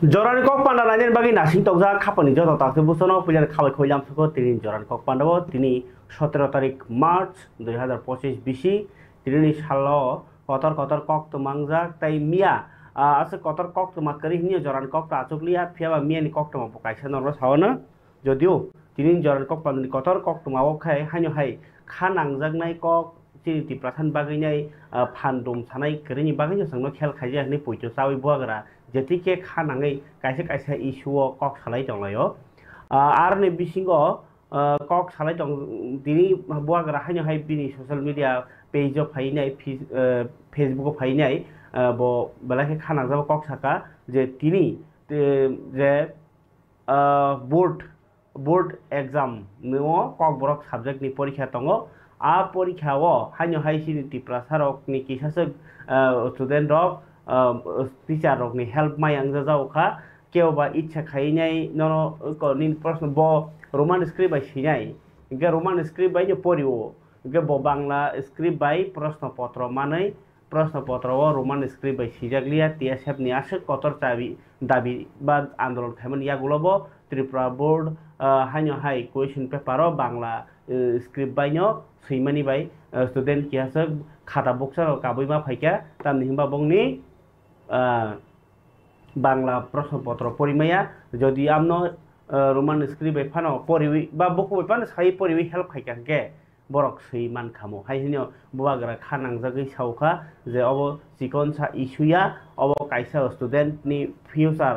Joran kok panda lain bagi nasi tokza kapan ini jatuh tak sebusono punya kawai kolam suko tini joran kok panda bo tini 17 tarik March 2025 bisi tini shalo kotor kok tu mangjak tai mia ase kotor kok tu makari ini joran kok tak acuk lihat piaba mia ni kok tu mampu kaisa normal sawana jodio tini joran kok panda ni kotor kok tu mau kai hanyo hai khanangjak nai kok tini di prasan bagi nai phandum sanai kering bagi nai sangno khel khaja ni pujo sawi buagra jadi ke khanangai kaisa issue kok salai donglayo arne bisingo kok salai dong dini buagra hanyo hai bini social media page phainai Facebook phainai bo balake khanangjak kok saka je tini je board exam no kok borok subject ni porikha tongo a porikha o hanyo hai sini tiprasarok ni kisasek student rok teacher rok ni help mai ang jajao kha keu ba ichha khainai no ko nin प्रश्न bo roman script bai sinai ge roman script bai je poriwo ge bo bangla script bai प्रश्न पत्र manai प्रश्न पत्र o roman script bai sijaglia tsf ni asek kotor chabi dabi ba andolon khaimon yagulo bo tripura board hanyo hai question paper o bangla script bai no suimani bai student ki asek khata boxer kabui ma phaika tamni himba bongni Bangla প্রশ্নপত্র পরিমায়া যদি আমনো Roman script এফানো পরিবি বা বকু এফানো সাই পরিবি help খাইকাকে বরক সেই মান খামো হাইহিনো বুয়াগ্রা খানাংজাগै সাউখা যে of চিকনসা ইস্যুয়া of কাইসা স্টুডেন্টনি future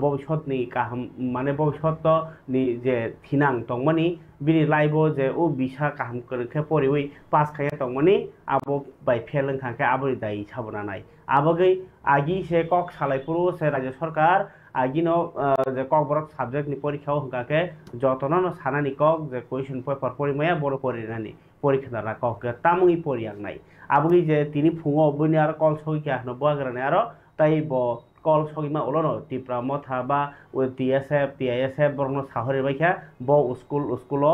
ভবিষ্যৎনি কাহাম মানে ভবিষ্যৎনি যে থিনাং তংমানি বিনি লাইবো যে ও বিসা কাহাম করखे পরিবি পাস খাইয়া তংমানি আবো বাই ফেলং খাকে আবরি দাই সাবনা নাই আবগै आगी से कक सालायपुरु से राज्य सरकार आगिनो जे कक बरक सब्जेक्ट नि परीक्षा हंगाके जतन सानानि कक जे क्वेश्चन पेपर परिमाया बर परिनानि परीक्षा रा कक तामुंगि परियांगनाय आबुगि जे तिनि फुङो बनि आरो कल सगिया हनो बाग्राने आरो ताइ ब कल सगिमा ओलनो टिप्रा मथा बा टीएसएफ बरनो साहरे बाइखा ब स्कुलो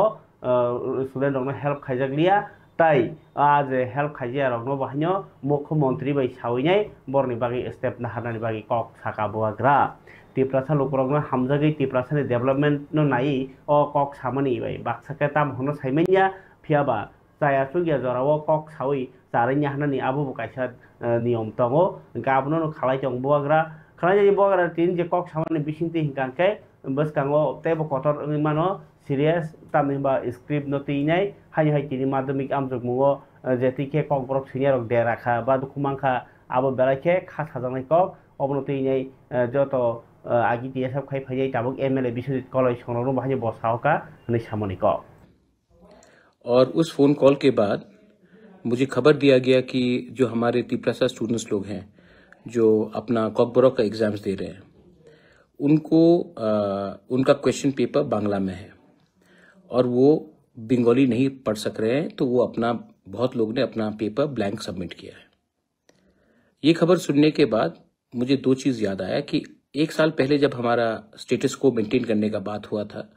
स्टुडेन्ट रनो हेल्प खाइजागलिया তাই আজ হেল্প খাইজিয়া রগ্ন বাহিনী মুখ্যমন্ত্রী বাই সাউইনাই বরনি বাগি স্টেপ নাহানানি বাগি কক সাকা বুয়াগ্রা তিপ্রাসা লোকরগ্ন হামজাগै তিপ্রাসানি ডেভেলপমেন্ট নো নাই অ কক সামানি বাই বাক্সাকে তাম হনো সাইমাইয়া ফিয়াবা जाया सुगिया जराव कक साउई जारैनि हानानि आबो काइसा नियम दङ गाबनो खालाय दं बुआग्रा खालाय बुआग्रा तिन जे कक सामानि बिसिंति हिंगानके बसकांगो तेबो कतर मानो सीरियस तामिबा स्क्रिप्ट नतिनाय हाय हाय तिनि माध्यमिक आमजक मुगो जेतिके कक बरक सिनियर दे राखा बा दुखुमांखा आबो बेलाके खासा जानाय कक अबनतिनाय जत आगि टीएसएफ खाइ फाइ ताबक एमएलए बिश्वजित कलेज सनरो बाहाय बसावका नै सामनि कक। और उस फ़ोन कॉल के बाद मुझे खबर दिया गया कि जो हमारे तिप्रासा स्टूडेंट्स लोग हैं जो अपना कॉकबोरॉक का एग्ज़ाम्स दे रहे हैं उनको उनका क्वेश्चन पेपर बांग्ला में है और वो बंगाली नहीं पढ़ सक रहे हैं, तो वो बहुत लोग ने अपना पेपर ब्लैंक सबमिट किया है। ये खबर सुनने के बाद मुझे दो चीज़ याद आया कि 1 साल पहले जब हमारा स्टेटस को मेंटेन करने का बात हुआ था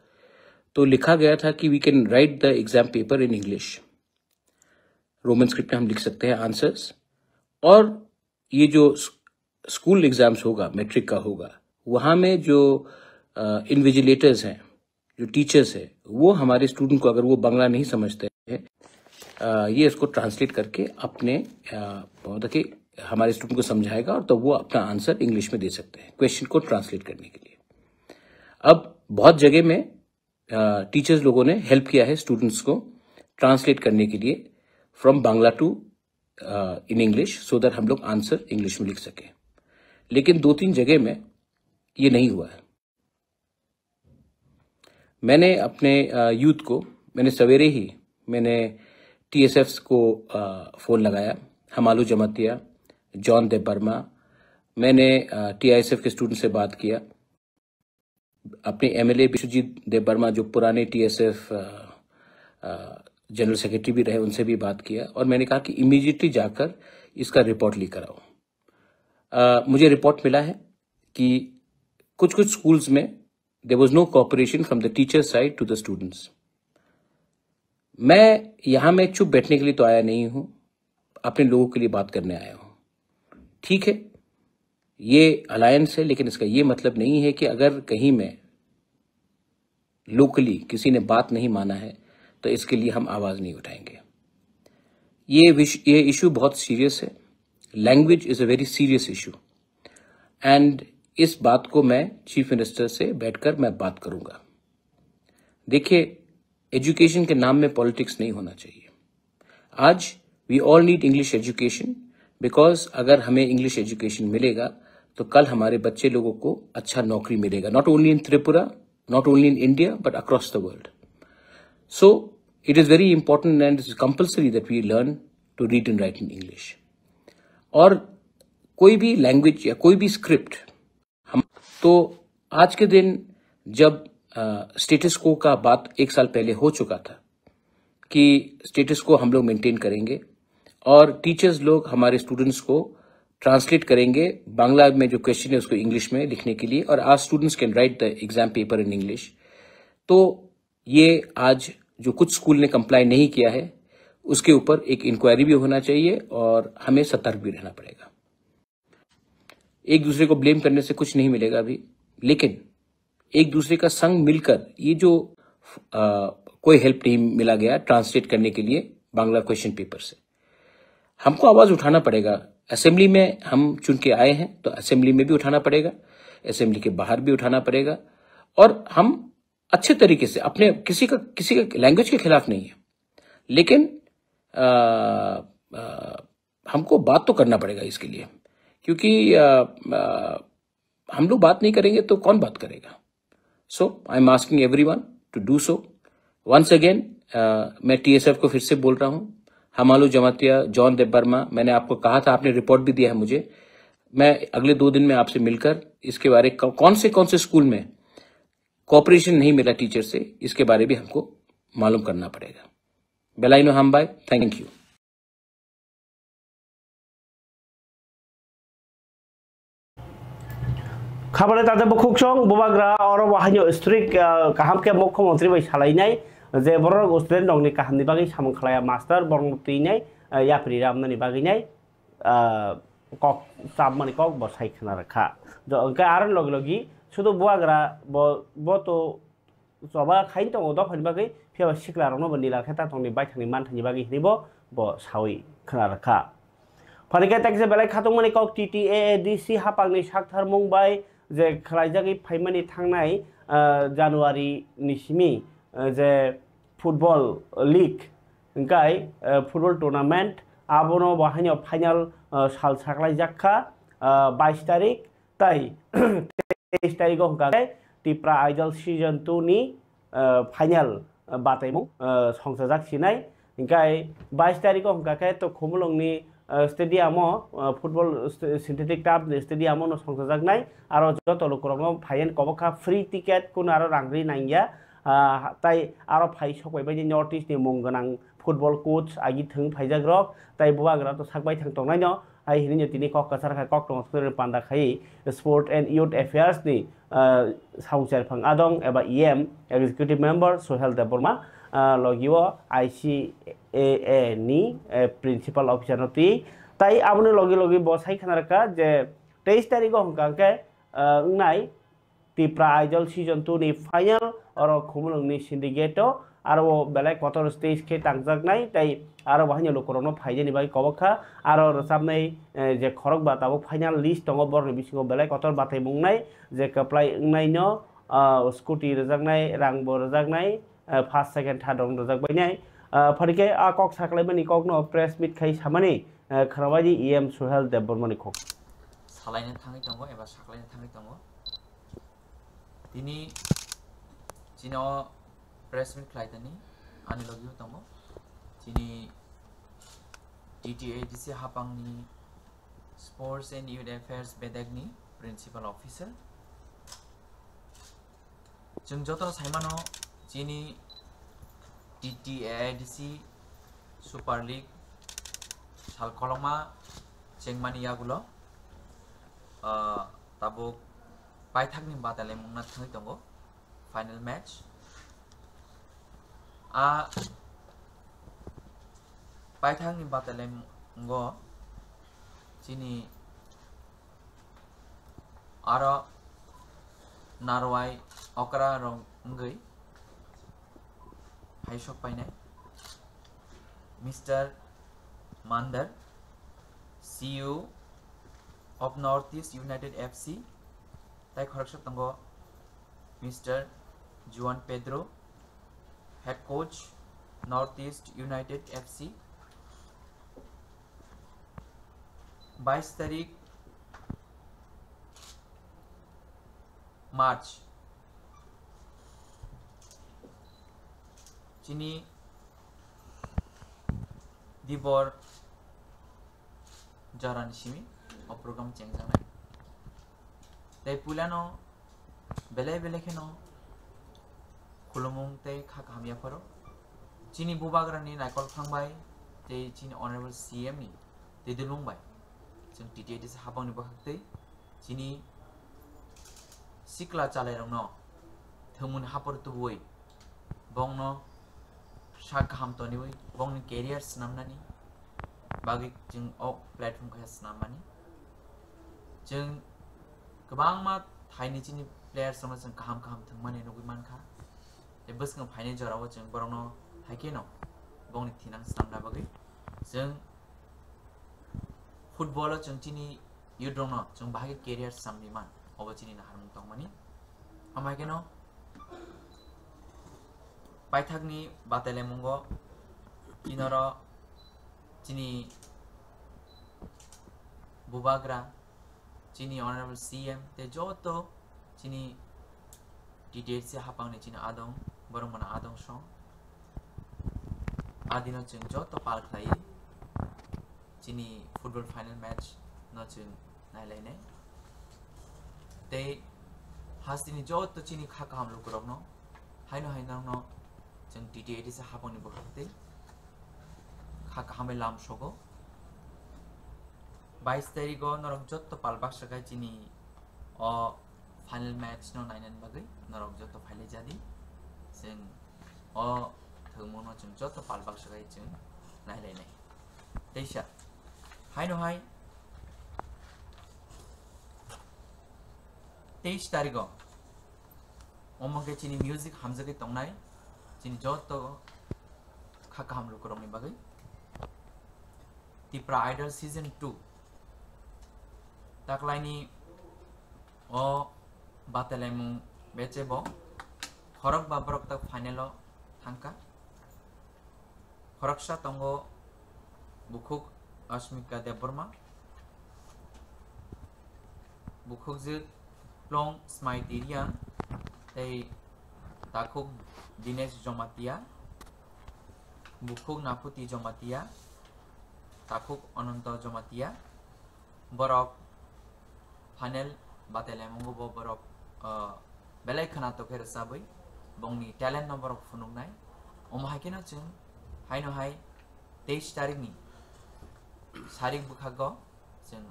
तो लिखा गया था कि we can write the exam paper in English, Roman script में हम लिख सकते हैं आंसर्स, और ये जो स्कूल एग्जाम्स होगा मैट्रिक का होगा वहाँ में जो इन्विजिलेटर्स हैं जो टीचर्स हैं वो हमारे स्टूडेंट को अगर वो बांग्ला नहीं समझते हैं ये इसको ट्रांसलेट करके अपने कि हमारे स्टूडेंट को समझाएगा और तो वो अपना आंसर इंग्लिश में दे सकते हैं क्वेश्चन को ट्रांसलेट करने के लिए। अब बहुत जगह में टीचर्स लोगों ने हेल्प किया है स्टूडेंट्स को ट्रांसलेट करने के लिए from Bangla to in English so that हम लोग आंसर इंग्लिश में लिख सकें, लेकिन 2-3 जगह में ये नहीं हुआ है। मैंने अपने यूथ को सवेरे ही टीएसएफ को फ़ोन लगाया, हमालू जमातिया, जॉन देबबर्मा, मैंने टीआईएसएफ के स्टूडेंट से बात किया, अपने एमएलए बिश्वजीत देबबर्मा जो पुराने टीएसएफ जनरल सेक्रेटरी भी रहे उनसे भी बात किया और मैंने कहा कि इमीडिएटली जाकर इसका रिपोर्ट लेकर आओ। मुझे रिपोर्ट मिला है कि कुछ स्कूल्स में there was no cooperation from the teacher side to the students. मैं यहां में चुप बैठने के लिए तो आया नहीं हूं, अपने लोगों के लिए बात करने आया हूं। ठीक है, ये अलायंस है, लेकिन इसका ये मतलब नहीं है कि अगर कहीं में लोकली किसी ने बात नहीं माना है तो इसके लिए हम आवाज नहीं उठाएंगे। ये इशू बहुत सीरियस है। Language is a very serious issue and इस बात को मैं चीफ मिनिस्टर से बैठकर मैं बात करूंगा। देखिए, एजुकेशन के नाम में पॉलिटिक्स नहीं होना चाहिए। आज we all need English education, because अगर हमें इंग्लिश एजुकेशन मिलेगा तो कल हमारे बच्चे लोगों को अच्छा नौकरी मिलेगा, not only in Tripura, not only in India, but across the world. So it is very important and it is compulsory that we learn to read and write in English. और कोई भी लैंग्वेज या कोई भी स्क्रिप्ट हम तो आज के दिन जब स्टेटस को का बात 1 साल पहले हो चुका था कि स्टेटस को हम लोग मेंटेन करेंगे और टीचर्स लोग हमारे स्टूडेंट्स को ट्रांसलेट करेंगे बांग्ला में जो क्वेश्चन है उसको इंग्लिश में लिखने के लिए, और आज students can write the exam paper in English. तो ये आज जो कुछ स्कूल ने कंप्लाई नहीं किया है उसके ऊपर एक इंक्वायरी भी होना चाहिए और हमें सतर्क भी रहना पड़ेगा। एक दूसरे को ब्लेम करने से कुछ नहीं मिलेगा अभी, लेकिन एक दूसरे का संग मिलकर ये जो कोई हेल्प नहीं मिला गया ट्रांसलेट करने के लिए बांग्ला क्वेश्चन पेपर से, हमको आवाज उठाना पड़ेगा। असेंबली में हम चुन के आए हैं तो असेंबली में भी उठाना पड़ेगा, असेंबली के बाहर भी उठाना पड़ेगा, और हम अच्छे तरीके से अपने किसी का लैंग्वेज के खिलाफ नहीं है, लेकिन हमको बात तो करना पड़ेगा इसके लिए, क्योंकि हम लोग बात नहीं करेंगे तो कौन बात करेगा। So I am asking everyone to do so. Once again मैं टीएसएफ को फिर से बोल रहा हूं, हमालू जमातिया, जॉन देबबर्मा, मैंने आपको कहा था, आपने रिपोर्ट भी दिया है मुझे। मैं अगले 2 दिन में आपसे मिलकर इसके बारे कौन से स्कूल में कोऑपरेशन नहीं मिला टीचर से, इसके बारे भी हमको मालूम करना पड़ेगा। बेलाइनो हामबाई, थैंक यू। खबर ताजे बुखुकसंग बुबाग्रा और वाहानियो स्ट्रिक काहाम के मुख्यमंत्री बै सालायनाय जे बर' स्टुडेन्ट दंनि काहामनि बागै सामोन खालाया मास्टार बरमतिनाय याफ्रि रामनानि बागैनाय कक साबमानि कक बसाय खोना रखा जो अंके आरो लगे लगी शुधु बुआग्रा ब तो सबा खाइन दङ दफानि बागै फेवा सिक्ला रनो बनि लाखेता तंनि बायथांनि मानथानि बागै हिनिबो ब सावै खोना रखा फानिके ताकसे बेलाय खातंमनि कक टीटीएडीसी हापांनि साकथार मुंबाय जे खलायजागै फाइमानि थांनाय जानुवारि निसिमि जे फुटबल लीग इंकाय फुटबल टूर्नामेंट आबोनो बाहायनो फाइनल साल साकलायजाखा 22 तारिख ताई 23 तारिख हंकाय टिप्रा आइडल सीजन 2 नि फाइनल बातायमु संसाजाकसिनाय इंकाय 22 तारिख हंकाय तो खुमुलंगनि स्टेडियामो फुटबल सिंथेटिक टार्फ स्टेडियामो नो संसाजाकनाय आरो जत लोकरंगो फाइन कबखा फ्री टिकेट कुन आरो रांग्रि नांगिया ताई आरो फाइ सकबायबायदि नर्थ इस्ट नि मुंगोनां फुटबल कोच आगि थों फाइजाग्रक ताई बुवाग्रा तो साकबाय थांतंनाय न हाय हिनि तिनि कक कसारखा कक दं स्टुडेन्ट पान्दा खाय स्पोर्ट एंड यूथ अफेयर्स नि साउचार फंग आदं एबा EM executive member Sohail Debbarma लगियो आईसीएए नि प्रिंसिपल ऑफिसर नति ताई आबनो लगे लगे बसाय खानारका जे 23 तारिख हंकाके नाय टिप्रा आइडल सीजन 2 नि फाइनल और खुमुलंगनि सिंडिकेट आरो बेलाय कतर स्टेज के तांजाकनाय ताई आरो बाहायनो लोकरनो फाइजेनि बागै कबखा आरो रोजाबनाय जे खरक बाताबो फाइनल लिस्ट दङ बरनि बिसिङाव बेलाय कतर बाथाय बुंनाय जे कप्लायनायनो स्कुटी रोजागनाय रांबो रोजागनाय फर्स्ट सेकेंड थर्ड रोजागबायनाय फरिके आ कक साकलायमानि ककनो प्रेस मिट खाय सामानि खराबादि ईएम सोहेल देबबर्मानि कक सालायनो थाङै दङ एबा साकलायनो थाङै दङ दिनै जिनो प्रेस मिट खालायदोनि आनि लगियो दङ दिनै टीटीएडीसी हापांनि स्पोर्ट्स एंड यूथ अफेयर्स बेदेगनि प्रिंसिपल ऑफिसर जों जतन साइमानो जिनि टीटीएडीसी सुपार लीग सालकलमा चेंगमानि यागुलो ताबो पाइथाकनि बादायलाय मुंना थाङै दङ फाइनल मैच आ पाइथाकनि बादायलाय मुंगो जिनि aro narwai okra rong ngai haisok painai Mr. Mandar, CEO of Northeast United FC, tai khoroksa tango Mr. Juan Pedro, head coach Northeast United FC, 22 तारीख मार्च चीनी दिबर जारान सिमी और प्रोग्राम चेंज जाना ते पुलानो बेले बेले के नो खुलमुंग ते खा कामिया परो चीनी बुबाग्रानी नाइकल खांबाय ते चीनी ऑनरेबल सीएम नि ते दिलुंबाय जों टीटीएटी से हाबांनि बहागते चीनी सिक्ला चालायरं न थमुन हापर तुबुय बंगनो शाक हामतोनि बै बंगनि कैरियर स्नामनानि बागै जों अ प्लेटफर्म खा स्नामनानि जों गोबां मा थाइनि चीनी प्लेयार्स मा जों काम थंमाने नुगै मानखा बे बसखौ फाइनल जराव जों बरनो हाइके न बंगनि थिनां स्नामना बागै जों फुटबल जों चीनी युद्रन जों बाहाय कैरियर सामनि मान अब चीनी ना हारमुं तंमानि आमायके न पाइथागनि बातेले मुंगो किनर चीनी बुबाग्रा चीनी ऑनरेबल सीएम ते जोतो चीनी टीटीएट से हापांगनि चीनी आदं बरमना आदं सं आदिनो जों जोतो पाल खायो चीनी फुटबल फाइनल मैच न जों नायलायनाय ते हासिनी जोतो चीनी खाका हमलो करबनो हायनो हायनो जों टीटीएट से हापांगनि बहागते खाका हामे लाम सगो 22 तारिख नरक जोतो पालबाक सगाय चीनी अ फाइनल मैच न नायनान बागै नरक जोतो फाइले जादि जों अ थमोनो जों जोतो पालबाक सगाय जों नायलायनाय दैसा हायनो हाय 23 तारिख अमके चीनी म्यूजिक हामजगे तंगनाय चीनी जोतो खाका हमलो करमनि बागै तिप्रा आइडल सीजन 2 ताकलाइनी ओ बातेलेमु बेचेबो खरक बाबरक तक फाइनल थांका खरकसा तंगो बुखुक अस्मिका देबबर्मा बुखुकजो प्लं स्माइटिरिया ते ताकुक दिनेश जमातिया बुखुक नापुति जमातिया ताकुक अनंत जमातिया बरक फाइनल बातेलेमु बो बरक बेलाय खना तो खेर साबै बंगनि टैलेंट नंबर ऑफ फुनुंनाय अमहायकेना जों हायनो हाय 23 तारिखनि सारिक बुखागो जों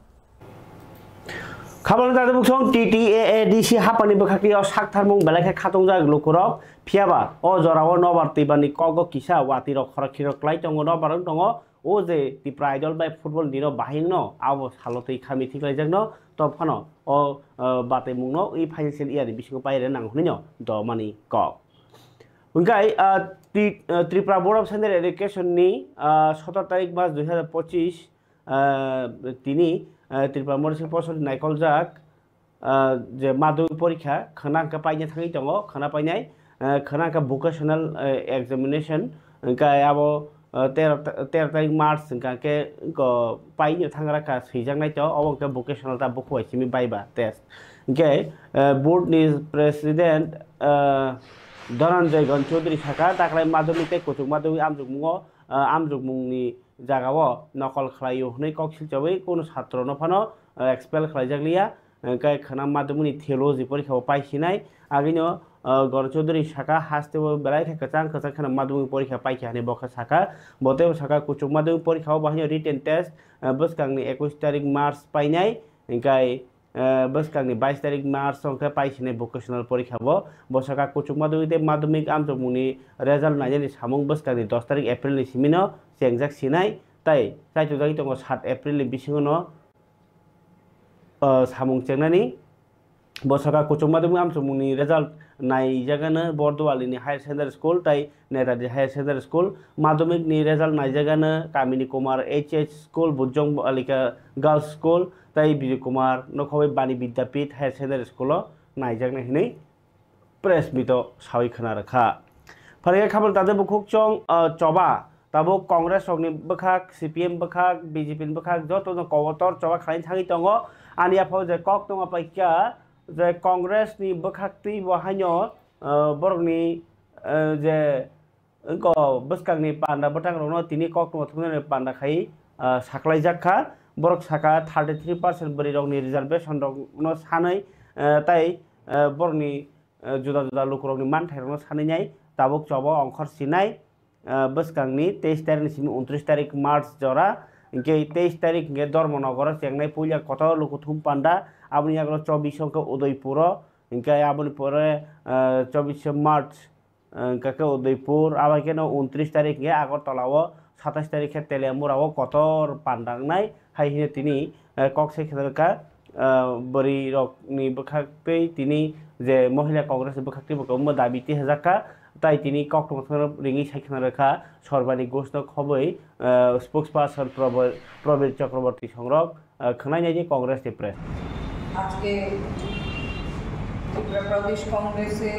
खाबल जादो बुसं टीटीएएडीसी हापानि बखाकियाव साकथारमुं बेलायखे खातंजा ग्लुकुरक फियाबा अ जराव नबार तिबानि कगो किसा वातिर खरखिर क्लाइ तंगो नबारन तंगो ओ जे तिप्रा आइडल बाय फुटबल दिनो बाहिंग न आबो सालतै खामि थिख्लाइजों न तफानो अ बाते मुंनो इ फाइनान्शियल इयार बिसिखौ पाइरे नांगुनिनो द मानि क उनकाय Tripura board of secondary education नि 17 तारिख मार्च 2025 तिनी त्रिपुरा मडरेल पर्षद नायकलजाक जे माध्यमिक परीक्षा खनांका पाइने थाङै दङ खना पाइनाय खनांका वोकेशनल एग्जामिनेशन उनकाय आबो 13 तारिख मार्च उनकाके पाइने थांग्राका सैजांनाय त अबंका वोकेशनल ता बखवाइसिमि बायबा टेस्ट उनकाय बोर्ड नि प्रेसिडेंट धनंजय गण चौधरी साका ताकलाय माध्यमिक ते कुचुक माध्यमिक आमजुक मुंनि जागाव नकल खालायो हनै कक्सिल चबै कोनो छात्र नफानो एक्सपेल खालायजागलिया गाय खना माध्यमिक थियोलॉजी परीक्षाव पाइसिनाय आगिनो गण चौधरी साका हास्ते बेलाय कचां खना माध्यमिक परीक्षा पाइखाने बखा साका बते साका कुचुक माध्यमिक परीक्षाव बाहिनो रिटेन टेस्ट बसकांनि 21 तारिख मार्च पाइनाय गाय बसकांनि 22 तारिख मार्च संख्या पाइसिनाय वोकेशनल परीक्षाव बसका कुचुक माध्यमिक आमजुक मुंनि रिजल्ट नायनायनि सामुं बसकांनि 10 तारिख एप्रिल नि सिमिनो चेंजाक सिनाय ताई जायथुजागि दङ 7 एप्रिल नि बिसिङनो सामुं चेंनानि বসকা উচ্চ মাধ্যমিক আমসুমুনি রেজাল্ট নাইজাগানো বর্দওয়ালিনি হায়ার সেকেন্ডারি স্কুল তাই নেতাজি হায়ার সেকেন্ডারি স্কুল মাধ্যমিকনি রেজাল্ট নাইজাগানো Kamini Kumar HS school Bodhjung Balika girls school তাই বিজয় কুমার নখबै Bani Vidyapith higher secondary school নাইজাগনা হিनै প্রেস মিট সাवै खोनारोखा फारिया खाबल तादे बुखुक चं चबा ताबो कांग्रेस रकनि बखाक सीपीएम बखाक बीजेपी बखाक जत कवतर चबा खालायनि थाङै दङ आनिया फाव जे कक दङ पाइका जे कांग्रेस नि बखाकति बहायनो बरकनि जे को बसकांनि पान्डा बटांगरनो तिनि कक दङ थुने पान्डा खाइ साख्लाय जाखा बरक साखा 33% बरि रकनि रिजार्वेशन रकनो सानै ताई बरकनि जुदा जुदा लोकरकनि मानथायरनो सानैनाय ताबुक चबा अंखर सिनाय बसकांनि 23 तारिख 29 तारिख मार्च जरा इनके 23 तारिख के धर्मनगर चेंगनाय पुलिया कत लुकुथुम पांडा आबनि आगलो 24 के उदयपुर इनके आबनि परे 24 मार्च इनके उदयपुर आबाके 29 तारिख के आगरतलाव 27 तारिख के तेलेमुराव कतर पांडांनाय हायहिने तिनि कक्से खेलका बरि रकनि बखाक्तै तिनि जे महिला कांग्रेस बखाक्तै बकम दाबिति हजाका ताई तिनि कक्टमथर रिङि सायखना रेखा सरबानि गोष्ठ खबै स्पोक्स पार्सन प्रवीर चक्रवर्ती संरक खोनायनाय जे कांग्रेस नि प्रेस आज के त्रिपुरा प्रदेश कांग्रेसे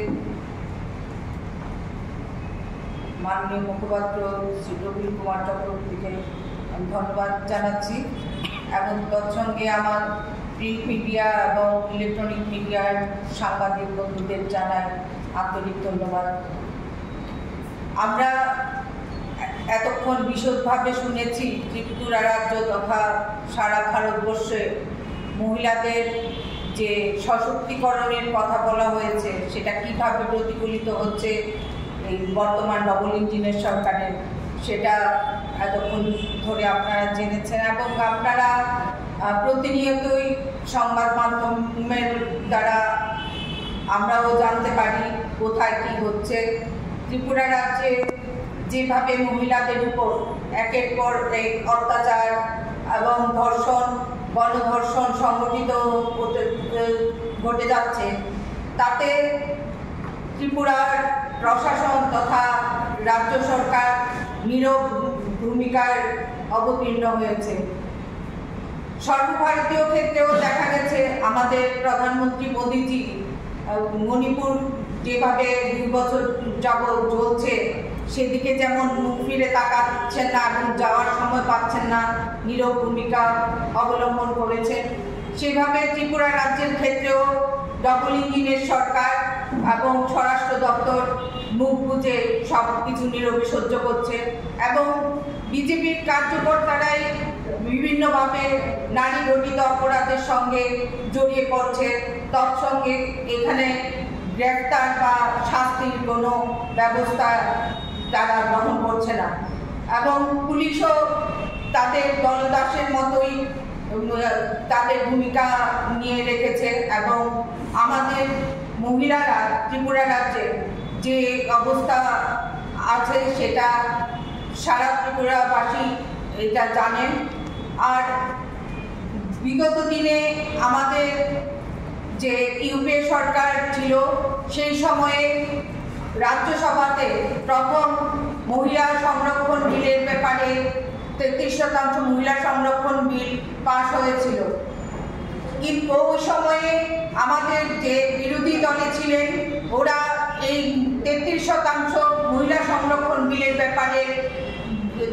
माननीय मुखपात्र श्री प्रवीर कुमार चक्रवर्तीके धन्यवाद জানাচ্ছি এবং তৎসঙ্গে আমার প্রিন্ট মিডিয়া এবং ইলেকট্রনিক মিডিয়ার সাংবাদিক বন্ধুদের জানাই আন্তরিক ধন্যবাদ। আমরা এতক্ষণ বিশদভাবে শুনেছি ত্রিপুরা রাজ্য তথা সারা ভারতবর্ষে মহিলাদের যে সশক্তিকরণের কথা বলা হয়েছে সেটা কিভাবে প্রতিফলিত হচ্ছে এই বর্তমান ডবল ইঞ্জিনের সরকারের, সেটা এতক্ষণ ধরে আপনারা জেনেছেন এবং আপনারা প্রতিনিয়তই সংবাদ মাধ্যমের দ্বারা আমরাও জানতে পারি কোথায় কী হচ্ছে। ত্রিপুরা রাজ্যে যেভাবে মহিলাদের উপর একের পর এক অত্যাচার এবং ধর্ষণ গণধর্ষণ সংগঠিত ঘটে যাচ্ছে, তাতে ত্রিপুরার প্রশাসন তথা রাজ্য সরকার নীরব ভূমিকায় অবতীর্ণ হয়েছে। সর্বভারতীয় ক্ষেত্রেও দেখা গেছে আমাদের প্রধানমন্ত্রী মোদীজি মণিপুর যেভাবে 2 বছর যাবৎ চলছে সেদিকে যেমন মুখ ফিরে তাকাচ্ছেন না এবং যাওয়ার সময় পাচ্ছেন না, নীরব ভূমিকা অবলম্বন করেছেন, সেভাবে ত্রিপুরা রাজ্যের ক্ষেত্রেও ডবল ইঞ্জিনের সরকার এবং স্বরাষ্ট্র দপ্তর মুখ বুজে সব কিছু নীরবে সহ্য করছে এবং বিজেপির কার্যকর্তারাই বিভিন্নভাবে নারী গঠিত অপরাধের সঙ্গে জড়িয়ে পড়ছে, তৎসঙ্গে এখানে গ্রেফতার বা শাস্তির কোনো ব্যবস্থা তারা গ্রহণ করছে না এবং পুলিশও তাদের দলদাসের মতোই তাদের ভূমিকা নিয়ে রেখেছে এবং আমাদের মহিলারা ত্রিপুরা রাজ্যে যে অবস্থা আছে সেটা সারা ত্রিপুরাবাসী এটা জানেন। আর বিগত দিনে আমাদের যে ইউপিএ সরকার ছিল সেই সময়ে রাজ্যসভাতে প্রথম মহিলা সংরক্ষণ বিলের ব্যাপারে 33% মহিলা সংরক্ষণ বিল পাশ হয়েছিল, কিন্তু ওই সময়ে আমাদের যে বিরোধী দলে ছিলেন ওরা এই 33% মহিলা সংরক্ষণ বিলের ব্যাপারে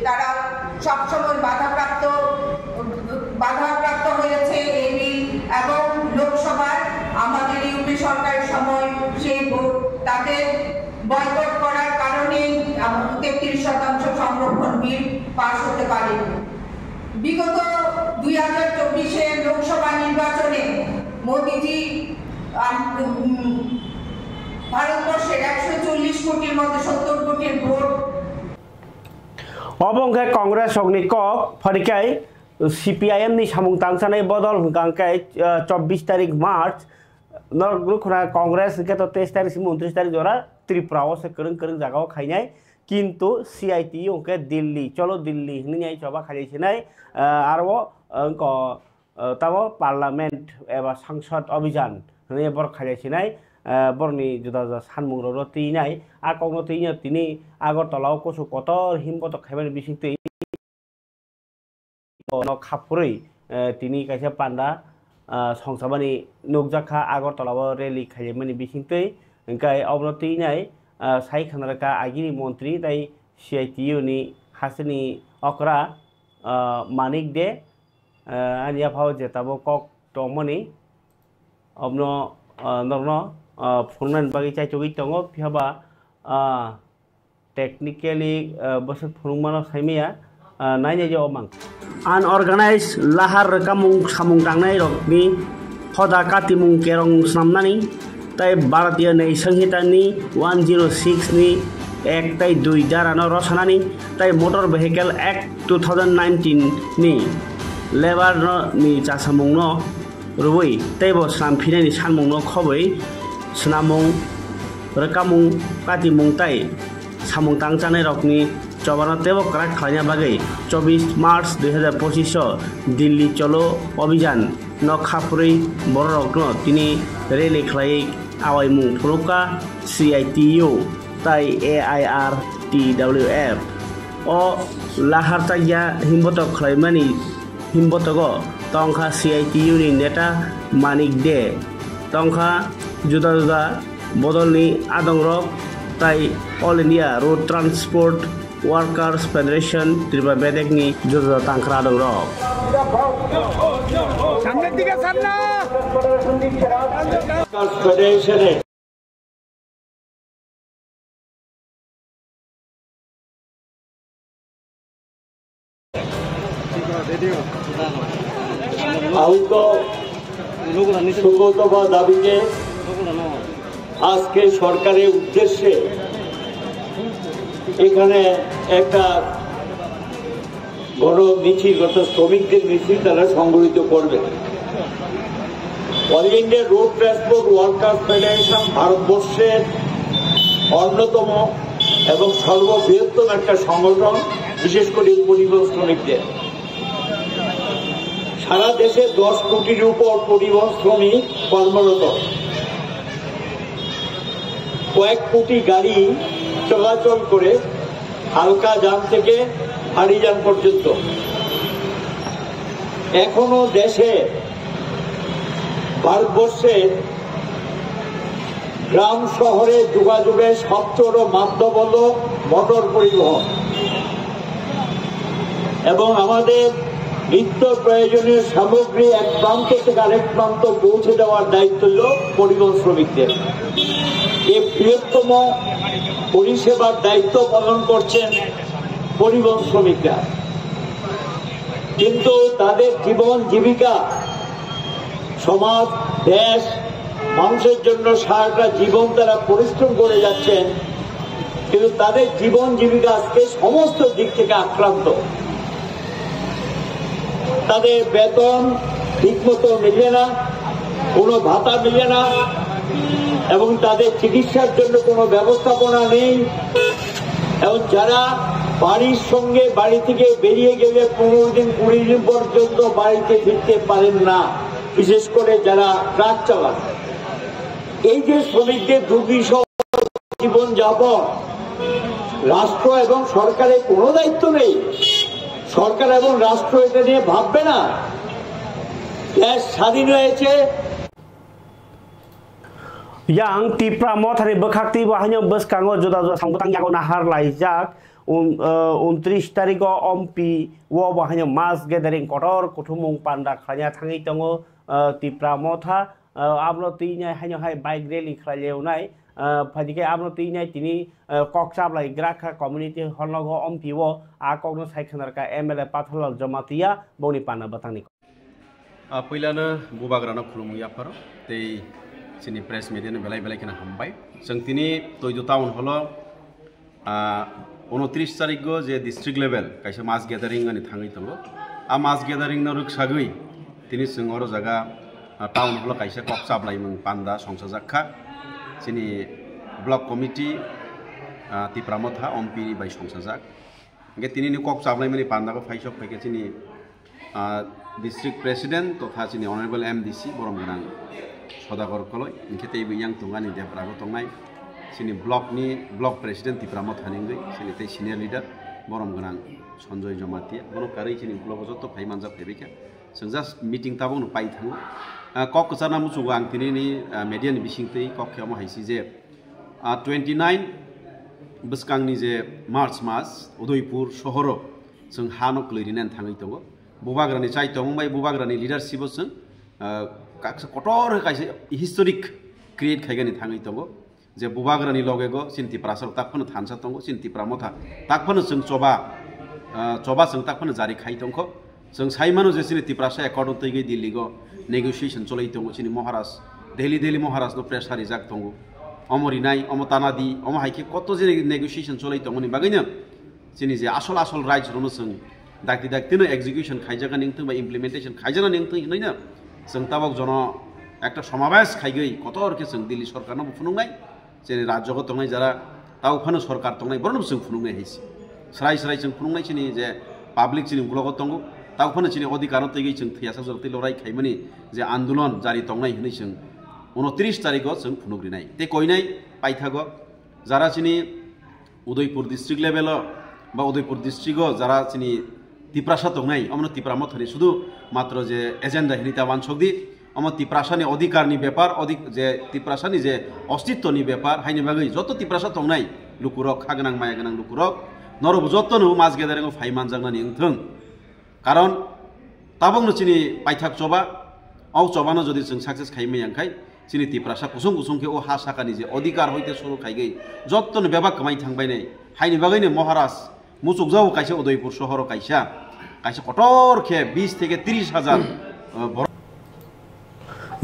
তারা সবসময় বাধাপ্রাপ্ত হয়েছে এই বিল এবং লোকসভার আমাদের ইউপি সরকারের সময় সেই ভোট তাদের বয়কট করার কারণে 33% সংরক্ষণ বিল পাশ হতে পারেনি। বিগত 2024 লোকসভা নির্বাচনে মোদীজি ভারতবর্ষের 140 কোটির মধ্যে 70 কোটির ভোট अबंगे कांग्रेस अग्निक फरिकाय सीपीआईएम नि सामुं तांसानाय बदल हंकांकाय 24 तारिख मार्च नरगुखना कांग्रेस के तो 23 तारिख 29 तारिख जरा त्रिपुराव से करंग करंग जागाव खायनाय किंतु सीआईटी ओके दिल्ली चलो दिल्ली हिनाय चबा खायसिनाय आरो अंक ताबो पार्लियामेंट एबा संसद अभियान hne bor khaja sinai borni juda juda sanmung ro tinai akong tinya tini Agartala koso kotor himboto khaibani bisingtui no khapurui tini kaisa panda songsabani nukjakha Agartala rally khaimani bisingtui engkai obro tinai sai khanaraka agini montri tai CITU ni hasini okra manik de ania phao jetabo kok tomoni obno norno phurman bagi chai chogi tongo phaba technically bosok phurmano saimia naine jo mang unorganized lahar kamung samung tangnai rokni khoda katimung kerong snamnani tai Bharatiya nei Sanghita ni 106 ni ek tai 2 jarano rosanani tai Motor Vehicle Act 2019 ni lebar ni chasamung no rubui tai bo sam phine ni sanmung no khoboi snamung rekamung katimung tai samung tangchane rokni চবানো তেব করা খাইনা বাগে 24 March 2025 Delhi চলো অভিযান নখাপুরি বড় রত্ন তিনি rally খাই আওয়াইমু ফুরুকা CITU তাই AIRTWF ও লাহার তাইয়া হিমবত খাইমানি হিমবতগ Tankha CITU ni নেতা মানিক দে তংখা জুদা জুদা বদলনি আদংরক তাই all India road transport Workers Federation Triba Bedek ni jodoh tangkra dong rok. Sampai 3 sana. Workers Federation. Auto সুগতবা দাবিতে আজকে সরকারের উদ্দেশ্যে এখানে একটা বড় মিছিল গত শ্রমিকদের মিছিল তারা সংগঠিত করবে all India road transport workers federation ভারতবর্ষের অন্যতম এবং সর্ববৃহত্তম একটা সংগঠন বিশেষ করে পরিবহন শ্রমিকদের সারা দেশে 10 কোটির উপর পরিবহন শ্রমিক কর্মরত কয়েক কোটি গাড়ি চলাচল করে হালকা যান থেকে ভারী যান পর্যন্ত এখনো দেশে ভারতবর্ষে গ্রাম শহরে যোগাযোগের সবচেয়ে মাধ্যম হল মোটর পরিবহন এবং আমাদের নিত্য প্রয়োজনীয় সামগ্রী এক প্রান্ত থেকে আরেক প্রান্ত পৌঁছে দেওয়ার দায়িত্ব হল পরিবহন শ্রমিকদের এই বৃহত্তম পরিষেবার দায়িত্ব পালন করছেন পরিবহন শ্রমিকরা কিন্তু তাদের জীবন জীবিকা সমাজ দেশ মানুষের জন্য সারাটা জীবন তারা পরিশ্রম করে যাচ্ছেন কিন্তু তাদের জীবন জীবিকা আজকে সমস্ত দিক থেকে আক্রান্ত তাদের বেতন ঠিকমতো মিলে না কোনো ভাতা মিলে না এবং তাদের চিকিৎসার জন্য কোনো ব্যবস্থাপনা নেই এবং যারা বাড়ির সঙ্গে বাড়ি থেকে বেরিয়ে গেলে 15 দিন 20 দিন পর্যন্ত বাড়িতে ফিরতে পারেন না বিশেষ করে যারা ট্রাক চালান এই যে শ্রমিকদের দুর্বিষহ জীবনযাপন রাষ্ট্র এবং সরকারের কোনো দায়িত্ব নেই সরকার এবং রাষ্ট্র এটা নিয়ে ভাববে না দেশ স্বাধীন হয়েছে yang tipra mothari bekhakti bahanya bus kango joda joda sangputang yago nahar laijak 29 tariko ompi wo bahanya mass gathering kotor kuthumung panda khanya thangi tongo tipra motha ablo tinya hanya hai bike rally khlaleunai phadike ablo tinya tini kokchap lai grakha community holnogo ompi wo akogno saikhanarka MLA pathalal jamatia boni pana batangni पहिलानो बुबाग्रानो खुलुमु याफार तै जोंनि press मिडियानि बेलाय बेलायखौनो हामबाय जों दिनै तयजु town हलाव 29 तारिखो जे district level कायसे मास गेदारिं अनि थाङै दङ आ मास गेदारिं न रुखसागै दिनै जों अर जागा टाउन हलाव कायसे कक्साबलायमोन पान्दा संसाजाखा जोंनि ब्लक कमिटि तिप्रामथा अम्पि बाय संसाजाक गे दिनैनि कक्साबलायमोन पान्दाखौ फाइसक फैके जोंनि डिस्ट्रिक्ट प्रेसिडेंट तथा जोंनि अनारेबल MDC बरम गोनां সদাগর কলয় ইনকে তেইবো ইয়াং তুঙ্গানি দেবরাগো তংনাই সিনি ব্লক প্রেসিডেন্ট তিপ্রাमो थानिंगै सिनि तै सिनियर लिडार बरम गोनां सन्जय जमातिया बनो कारै सिनि ब्लक जत फाइमानजा फैबैखा जों जास्ट मिटिं ताबोनो पाइ थाङो कक जाना मुसुगो आं तिनि मेडियानि बिसिंतै ककयाव हाइसि जे 29 बसकांनि जे मार्च मास उदयपुर शहर जों हानो क्लैरिनान थाङै दङ बुबाग्रानि चाइ तंबाय बुबाग्रानि लिडारशिप जों काक्स कटर काइसे हिस्टोरिक क्रिएट खायगानि थाङै दङ जे बुबाग्रानि लगेगो सिन्ति प्रासर ताकफोनो थानसा दङ सिन्ति प्रामथा ताकफोनो जों चबा जों ताकफोनो जारि खाइ दङ जों साइमानो जे सिन्ति प्रासा एकर्ड तैगै दिल्लीगो नेगोशिएशन चलै दङ सिनि महाराज दिल्ली महाराज नो प्रेसारि जाक दङ अमरिनाय अमतानादि अम हाइके कत जे नेगोशिएशन चलै दङनि बागैनो सिनि जे आसल राइट्स रनो जों दाक्तिनो एग्जिक्यूशन खाइजागा निंथों बा इम्प्लिमेंटेशन खाइजाना निंथों हिनैनो जों ताबक जन একটা সমাবেশ খাইগৈ কতরকে जों दिल्ली सरकारनो फुनुंनाय जेरै राज्यको तंनाय जारा तावफानो सरकार तंनाय बरनो जों फुनुंनाय हैसि स्राय जों फुनुंनाय सिनि जे पाब्लिक सिनि ग्लगो तंगो तावफानो सिनि अधिकारो तैगै जों थैयासा जरति लराय खाइमनि जे आन्दोलन जारि तंनाय हिनै जों 29 तारिखो जों फुनुग्रिनाय ते कइनाय पाइथागो जारा सिनि उदयपुर डिस्ट्रिक्ट लेभेल बा उदयपुर डिस्ट्रिक्टो जारा सिनि तिप्रासा तंनाय अमनो तिप्रामो थनि शुधु मात्र जे एजेंडा हिनिता वानसकदि अम तिप्रासानि अधिकारनि बेपार जे तिप्रासानि जे अस्तित्वनि बेपार हाइनि बागै जत तिप्रासा तंनाय लुकुरक खागोनां मायागोनां लुकुरक नरबो जतनो मास गेदारेंगो फाइमानजांनानि इंथों कारण ताबंनो सिनि पाइथाक चबा औ चबानो जदि जों सक्सेस खाइमै आंखाय सिनि तिप्रासा कुसुं के ओ हा साकानि जे अधिकार होइते सुरु खाइगै जतनो बेबा कमाइ थांबायनै हाइनि बागैनो महाराज मुसुकजाव काइसे उदयपुर शहर काइसा कटर के 20 থেকে 30,000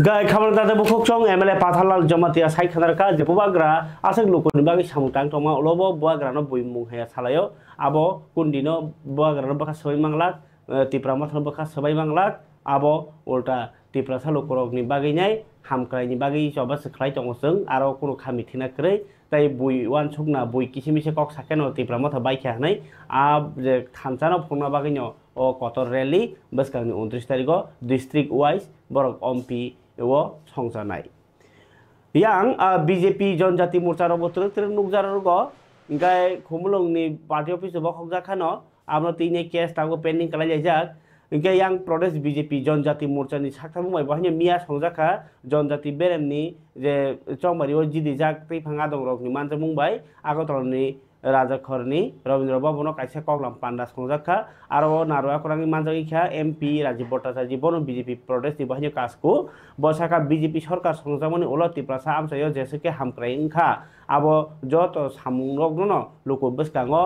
गाय खामानि दादे बुखुकचं एमएलए पाथालाल जमातिया साइखानारका जे बुबाग्रा आसक लुकुनि बागै सामुतां तमा उलबो बुबाग्रानो बुइमुं हाया सालायो आबो कुन्दिनो बुबाग्रानो बखा सबै मांलाक तिप्रामथनो बखा सबै मांलाक आबो उल्टा तिप्रासा लुकुरकनि बागैनाय हामक्राइनि बागै जबा सख्लाइ दङसों आरो कुनु खामि थिनाक्रै ताइ बुइ वान सुकना बुइ किसिमिसे कक साकेनो तिप्रामथ बाइखा हनै आ जे थानसानो फुंना बागैनो ओ कतर रैली बसकांनि 29 तारिखो डिस्ट्रिक्ट वाइज बरक एमपी एवो संजानाय yang BJP जनजाति मोर्चा बोथोर त्रिक नुकजारगो गाय खुमलंनि पार्टी अफिस बा खगजाखानो आमनो तिने केस तागो पेंडिंग कलाय जाक इनके yang प्रदेश BJP जनजाति मोर्चानि साखा बुंबाय बाहायनो मिया संजाखा जनजाति बेरेमनि जे चौमारियाव जिदि जाक तैफाङा दंरकनि मानजा बुंबाय आगतलनि राजाखरनि रवीन्द्र बाबुनो काइसे कगलाम पान्डा संजाखा आरो नारवा खरांनि मानजागिखा MP राजीव भट्टाचार्य बनो BJP प्रदेश नि बाहायनो कासको बसाका BJP सरकार संजामनि उल तिप्रासा आमसायो जेसेके हामक्राइंखा आबो जत सामुंरगनो लोको बसकाङो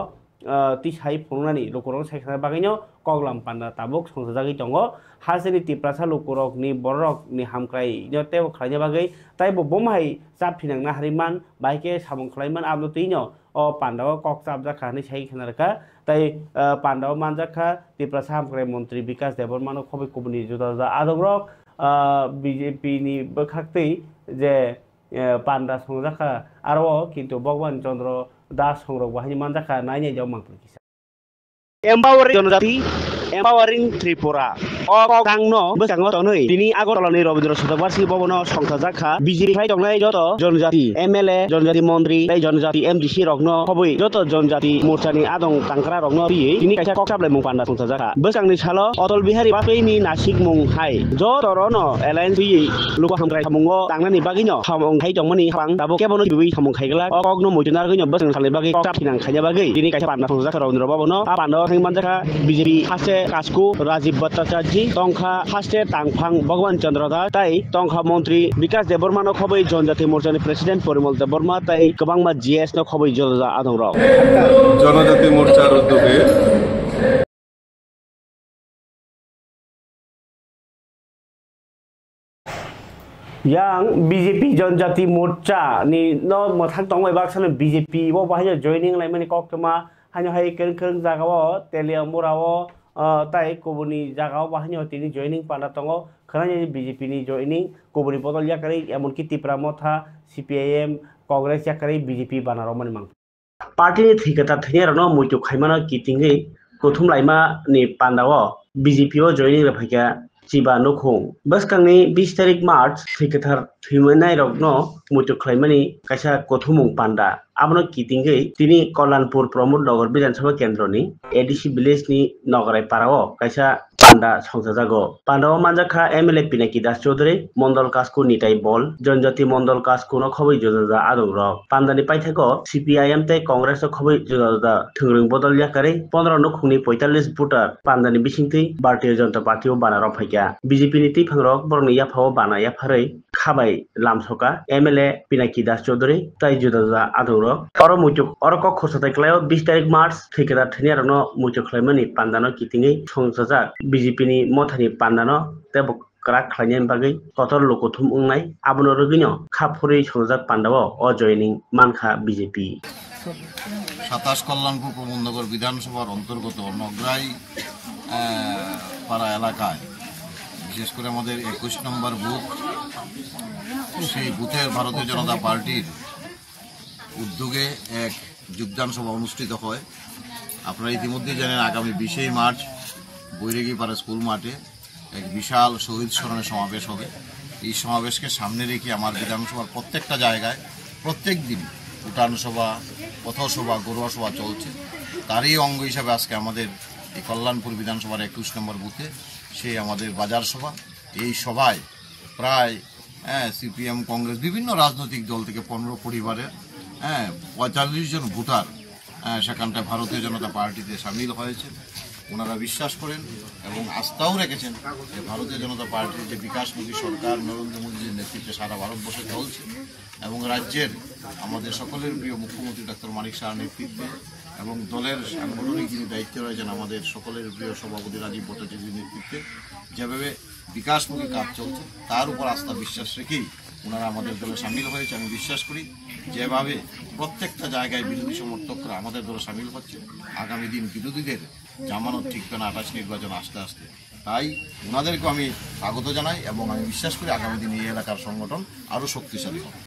तिसाइ फुंनानि लोकरं साइखाना बागैनो कगलाम पान्डा ताबुक संजागै दङ हासिनि तिप्रासा लोकरकनि बरकनि हामक्राइ नते खायनो बागै ताइबो बमहाय जाफिनांना हारिमान बाइके सामुं खालायमान आबो तैनो ओ पान्डाव कक जाबजाखानि साइखानारका ताइ पान्डाव मानजाखा तिप्रासा हामक्राइ मन्त्री विकास देबरमानो खबै कुबनि जुदा आदग्रक BJP नि बखाक्तै जे पान्डा संजाखा आरो किन्तु भगवान चन्द्र दास संरक बाहायनि मानजाखा नायनाय जाव मांप्रकिसा एम्पावरिं जनजाति एम्पावरिं त्रिपुरा अ गांनो बसाङो तनै दिनि आगरतलानि रवीन्द्र सदबारसि भवनो संथाजाखा BJP फाइ दंनाय जत जनजाति MLA जनजाति मन्त्री जनजाति MDC रगनो खबै जत जनजाति मोर्चानि आदं तांक्रा रगनो बियै दिनि काइसा ककसाबलाय मुं पान्डा संथाजाखा बसांनि सालो अटल बिहारी वाजपेयीनि नासिक मुं हाय जत रनो एलायन्स बियै लोको हामग्राय सामुङो तांनानि बागैनो सामुं हाय दंमोनि हाबां दाबो केबनो बिबै सामुं खायगला अगनो मोइतनार गैनो बसां साले बागै ककसाबथिनां खायजा बागै दिनि काइसा पान्डा संथाजाखा रवीन्द्र भवनो आ पान्डा थां मानजाखा BJP हासे कास्को राजीव भट्टाचार्य तंखा हास्ते तांफां भगवान चन्द्र दास ताइ तंखा मन्त्री विकास देबरमानो खबै जनजाति मोर्चानि प्रेसिडेन्ट परिमल देबरमा ताइ गोबांमा GS न खबै जजा आदंराव जनजाति मोर्चार उद्योगे yang BJP जनजाति मोर्चा नि न मथाक दंबाय बाक्सानो BJP वो बाहाय जॉइनिंग लाइमनि कक्टमा हानो हाय केरं जागाव तेलियामुराव ताइ कुबुनि जागाव बाहायनो तिनि जॉइनिंग पान्डा दंगो खरानि BJP नि जॉइनिंग कुबुनि बदल याकरै एमनकि तिप्रामथा CPIM कांग्रेस याकरै BJP बानारमनि मां पार्टी नि थिकता थेरनो मुइतु खायमाना किटिंगै कोथुम लाइमा नि पान्डाव BJP वो जॉइनिंग रफाया चिबा नखुं बसखांनि 20 तारिख मार्च थैखोथार थैमोनाय रगनो मुचु खलायमानि कायसा गथुमुं पान्डा आबनो कितिंगै तिनि कल्याणपुर प्रमोद नगर विधानसभा केन्द्रनि एडिसी विलेजनि नगराय पाराओ कायसा पान्डा संसाजागो पान्डाओ मानजाखा एमएलए पिनाकी दास चौधरी मंडल कास्कु निताई बल जनजाति मंडल कास्कु न खबै जोजा आदं रक पान्डानि पाइथाको सीपीआईएम तै कांग्रेस खबै जोजा थंग्रिं बदल याकारै 15 नखुंनि 45 भोटार पान्डानि बिसिंथै भारतीय जनता पार्टी बाना रफाइका बीजेपी नि तिफांरक बरनि याफाओ बाना याफारै खाबाय लामसका एमएलए पिनाकी दास चौधरी तै जोजा आदं रक अरो मुचुक अरो क खरसाथाय क्लायो 20 तारिख मार्च थैकेदा थैनियारनो मुचुक खलायमानि पान्डानो कितिङै संसाजाक बीजेपी नि मथानि पान्डानो तेब क्राक खलायनायनि बागै कतर लोकथुम उंनाय आबनो रगिनो खाफुरै संसाजाक पान्डाओ अजयनिं मानखा बीजेपी 27 কল্যাণপুর প্রমোদনগর বিধানসভার অন্তর্গত নগরাই পাড়া এলাকায় বিশেষ করে আমাদের 21 নম্বর বুথ সেই বুথের ভারতীয় জনতা পার্টির উদ্যোগে এক যোগদান সভা অনুষ্ঠিত হয়। আপনারা ইতিমধ্যে জানেন আগামী 20 মার্চ বৈরাগীপাড়া স্কুল মাঠে এক বিশাল শহীদ স্মরণে সমাবেশ হবে। এই সমাবেশকে সামনে রেখে আমার বিধানসভার প্রত্যেকটা জায়গায় প্রত্যেক দিন উঠান সভা পথসভা গরুয়া সভা চলছে। তারই অঙ্গ হিসাবে আজকে আমাদের এই কল্যাণপুর বিধানসভার 21 নম্বর বুথে সেই আমাদের বাজার সভা। এই সভায় প্রায় সিপিএম কংগ্রেস বিভিন্ন রাজনৈতিক দল থেকে 15 পরিবারের 45 জন ভোটার সেখানটায় ভারতীয় জনতা পার্টিতে সামিল হয়েছে। ওনারা বিশ্বাস করেন এবং আস্থাও রেখেছেন যে ভারতীয় জনতা পার্টির যে বিকাশমুখী সরকার নরেন্দ্র মোদীর নেতৃত্বে সারা ভারতবর্ষে চলছে এবং রাজ্যের আমাদের সকলের প্রিয় মুখ্যমন্ত্রী ডক্টর মানিক শাহর নেতৃত্বে এবং দলের সাংগঠনিক যিনি দায়িত্বে রয়েছেন আমাদের সকলের প্রিয় সভাপতি রাজীব ভট্টাচার্যের নেতৃত্বে যেভাবে বিকাশমুখী কাজ চলছে তার উপর আস্থা বিশ্বাস রেখেই ওনারা আমাদের দলে সামিল হয়েছে। আমি বিশ্বাস করি যেভাবে প্রত্যেকটা জায়গায় বিরোধী সমর্থকরা আমাদের দলে সামিল হচ্ছে আগামী দিন বিরোধীদের জামানত ঠিকবে না 28 নির্বাচন আসতে আসতে। তাই ওনাদেরকে আমি স্বাগত জানাই এবং আমি বিশ্বাস করি আগামী দিনে এই এলাকার সংগঠন আরও শক্তিশালী হবে।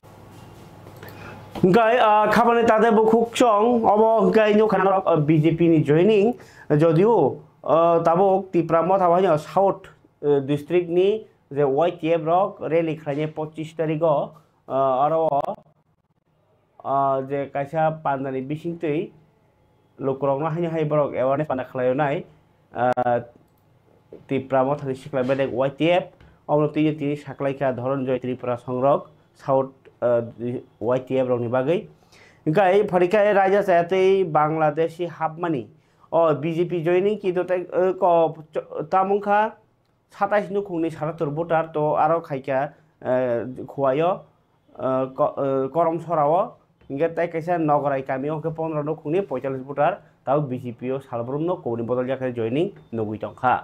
গাই খাবানি তাদের বুকুক চং অব গাই নখানা বিজেপি নি জয়নিং যদিও তাবক তিপ্রাম থাবাই সাউথ ডিস্ট্রিক্ট নি যে ওয়াইটিএফ রক রেলি খাইনে 25 তারিখ আরো যে কাইসা পান্দানি বিসিংতৈ লোকরংনা হাইনি হাই বরক एवारनेस पाना खलायनाय तिप्राम थानि सिखला बेलेग ओआइटिएफ अमनति तिनि साखलायखा धनन्जय त्रिपुरा संरक साउथ ओआइटिएफ रंनि बागै गाय फरिखा राजा सायातै बांग्लादेशी हाबमानि बीजेपी जयनिं किदोताय तामुखा 27 नुखुंनि 77 भोटार तो आरो खायखा खुवायो करम सराव इंगे ताई कैसा नगराय गामियाव 15 नखुंनि 45 भोटार ताव बीजेपी सालब्रुमनो कौनि बदल जाखाय जयनिं नगुइ टंखा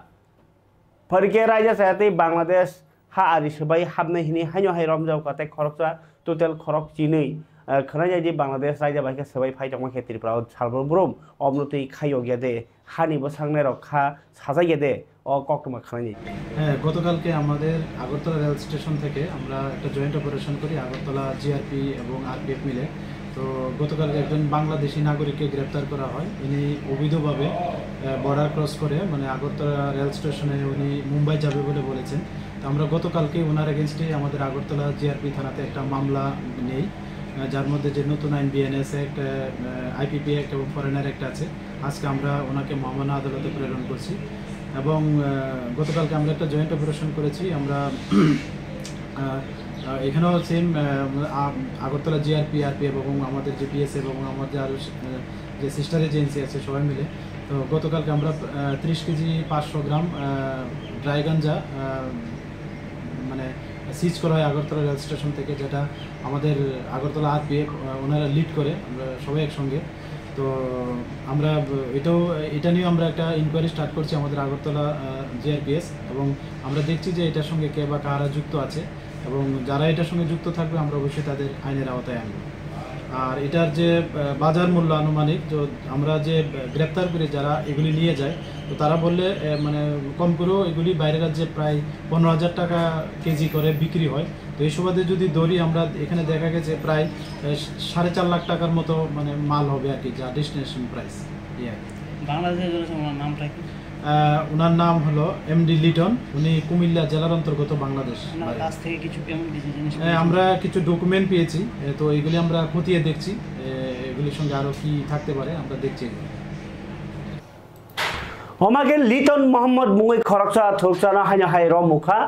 फरिखे राजा सायातै बांग्लादेश हा आरि सबाय हाबनाय हिनि हाइनो हाइ रमजाव काते खरकसा टोटल खरक चिनै खोनाय जे बांग्लादेश राजा बाइका सबाय फाइटंमा खेत्रिफ्राव सालब्रुम अमनति खायो गेदे हानि बसांनाय रखा साजाय गेदे ককটমা খানাই হ্যাঁ গতকালকে আমাদের আগরতলা রেল স্টেশন থেকে আমরা একটা জয়েন্ট অপারেশন করি আগরতলা জিআরপি এবং আরপিএফ মিলে। তো গতকালকে একজন বাংলাদেশি নাগরিককে গ্রেপ্তার করা হয়। ইনি অবৈধভাবে বর্ডার ক্রস করে মানে আগরতলা রেল স্টেশনে উনি মুম্বাই যাবে বলে বলেছেন। তো আমরা গতকালকে ওনার এগেনস্টে আমাদের আগরতলা জিআরপি থানাতে একটা মামলা নেই যার মধ্যে যে নতুন আইন বিএনএস অ্যাক্ট আইপিপি অ্যাক্ট এবং ফরেনার অ্যাক্ট আছে। আজকে আমরা ওনাকে মহামান্য আদালতে প্রেরণ করছি এবং গতকালকে আমরা একটা জয়েন্ট অপারেশন করেছি। আমরা এখানেও সেম আগরতলা জিআরপি আরপিএফ এবং আমাদের যে পিএসএফ এবং আমাদের আরও যে সিস্টার এজেন্সি আছে সবাই মিলে। তো গতকালকে আমরা 30 কেজি 500 গ্রাম ড্রাই গাঞ্জা মানে সিজ করা হয় আগরতলা রেল স্টেশন থেকে, যেটা আমাদের আগরতলা আরপিএফ ওনারা লিড করে আমরা সবাই একসঙ্গে। তো আমরা এটা নিয়ে আমরা একটা ইনকোয়ারি স্টার্ট করছি আমাদের আগরতলা জিআরপিএস এবং আমরা দেখছি যে এটার সঙ্গে কে বা কারা যুক্ত আছে এবং যারা এটার সঙ্গে যুক্ত থাকবে আমরা অবশ্যই তাদের আইনের আওতায় আনব। আর এটার যে বাজার মূল্য আনুমানিক আমরা যে গ্রেপ্তার করে যারা এগুলি নিয়ে যায় তো তারা বললে মানে কম করেও এগুলি বাইরের রাজ্যে প্রায় 15,000 টাকা কেজি করে বিক্রি হয়। তো এই সুবাদে যদি ধরি আমরা এখানে দেখা গেছে প্রায় 4.5 লাখ টাকার মতো মানে মাল হবে আর কি, যা ডেস্টিনেশন প্রাইস। বাংলাদেশের নামটা কি? ওনার নাম হলো এমডি লিটন, উনি কুমিল্লা জেলার অন্তর্গত বাংলাদেশ। কাছ থেকে কিছু কেমন কিছু জিনিস আমরা কিছু ডকুমেন্ট পেয়েছি, তো এগুলি আমরা খতিয়ে দেখছি, এগুলির সঙ্গে আরো কি থাকতে পারে আমরা দেখছি। हमागे लिटन मोहम्मद मुंगै खरकसा थुकसाना हाइना हाइ रमुखा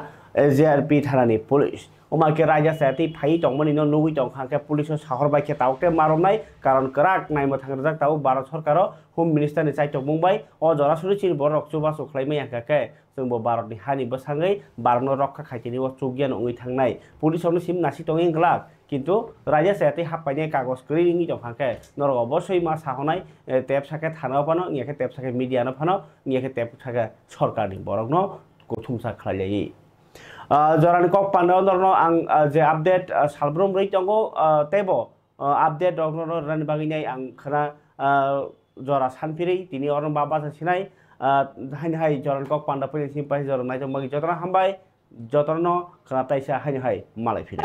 जेआरपी थानानि पुलिस हमागे राजा साथि फाइ तंमनि न नुगै तंखाके पुलिस साहर बाइके तावते मारमनाय कारण कराक नायमा थांग्राजाक ताव भारत सरकार होम मिनिस्टारनि साइटक बुंबाय अ जरासुरि चिर बरक चुबा सुख्लायमै आकाके जोंबो भारतनि हानि बसाङै भारतनो रक्षा खायथिनि व चुगियान उङै थांनाय पुलिसआवनो सिम नासि तङै ग्लाक किन्तु राजा साथि हापायनाय कागज करिनि तंखाके नर अवश्य मा साहनाय टेप साके थानाव पानो इयाके टेप साके मिडियानो फानो इयाके टेप साके सरकारनि बरकनो गथुमसा खालाययै जरानि कक पान्डाव नरनो आं जे अपडेट सालब्रम रै तंगो तेबो अपडेट रगनो रानि बागिनाय आं खना जरा सानफिरै तिनि अरन बाबा सिनाय हाइन हाइ जरानि कक पान्डा फैनि सिम्पाहि जरा नायजों बागि जतरा हामबाय जतरनो खना ताइसा हाइन हाइ मालाय फिना